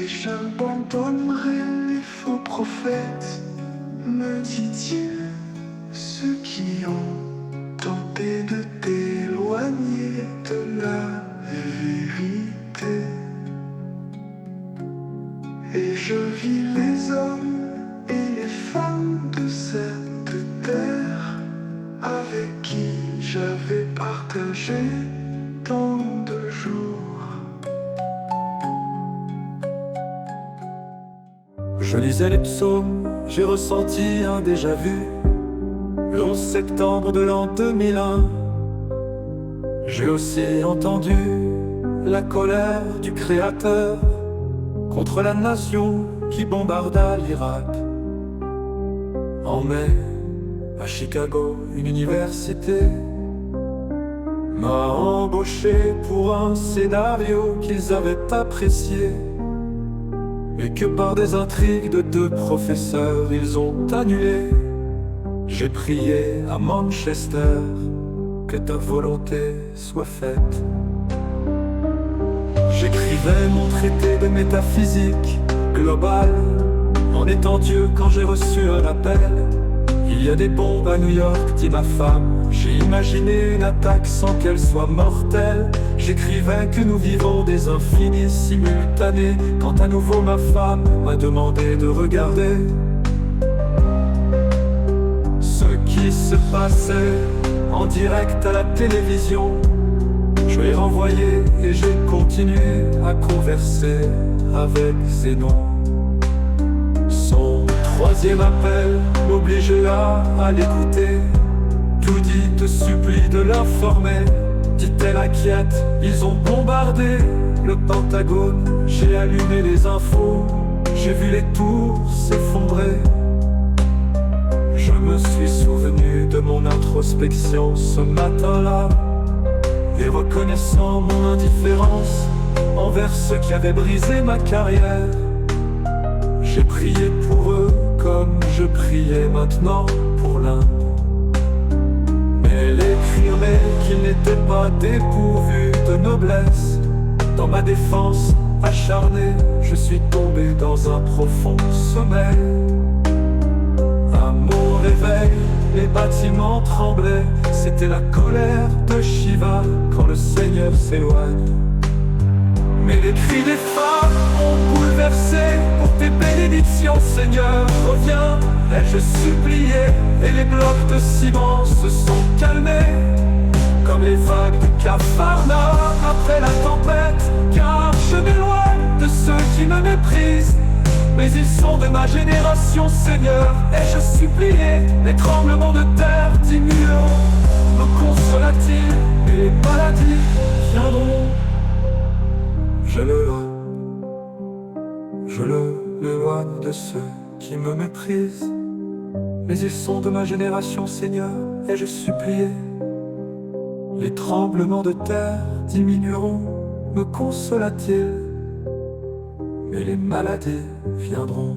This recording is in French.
Et j'abandonnerai les faux prophètes, me dit-il, ceux qui ont tenté de t'éloigner de la vérité. Et je vis les hommes et les femmes de cette terre avec qui j'avais partagé tant de jours. Je lisais les psaumes, j'ai ressenti un déjà-vu. Le 11 septembre de l'an 2001, j'ai aussi entendu la colère du Créateur contre la nation qui bombarda l'Irak. En mai, à Chicago, une université m'a embauché pour un scénario qu'ils avaient apprécié, mais que par des intrigues de deux professeurs ils ont annulé. J'ai prié à Manchester que ta volonté soit faite. J'écrivais mon traité de métaphysique globale en étant Dieu quand j'ai reçu un appel. Il y a des bombes à New York, dit ma femme. J'ai imaginé une attaque sans qu'elle soit mortelle. J'écrivais que nous vivons des infinis simultanés, quand à nouveau ma femme m'a demandé de regarder ce qui se passait en direct à la télévision. Je l'ai renvoyé et j'ai continué à converser avec Zénon. Son troisième appel m'obligeait à l'écouter. Tout dit te supplie de l'informer. Dit-elle inquiète, ils ont bombardé le Pentagone. J'ai allumé les infos, j'ai vu les tours s'effondrer. Je me suis souvenu de mon introspection ce matin-là, et reconnaissant mon indifférence envers ceux qui avaient brisé ma carrière, j'ai prié pour eux comme je priais maintenant pour l'un. Mais l'écrire qu'ils n'étaient pas dépourvus de noblesse. Dans ma défense acharnée, je suis tombé dans un profond sommeil. À mon réveil, les bâtiments tremblaient. C'était la colère de Shiva quand le Seigneur s'éloigne. Mais les cris des femmes ont bouleversé. Pour tes bénédictions, Seigneur, reviens, ai-je supplié. Et les blocs de ciment se sont calmés, comme les vagues du Capharnaüm après la tempête. Car je m'éloigne de ceux qui me méprisent, mais ils sont de ma génération, Seigneur. Ai-je supplié, les tremblements de terre diminueront. Me consola-t-il, et les maladies viendront. Je l'éloigne de ceux qui me méprisent, mais ils sont de ma génération, Seigneur. Ai-je supplié, les tremblements de terre diminueront. Me consola-t-il, mais les maladies viendront.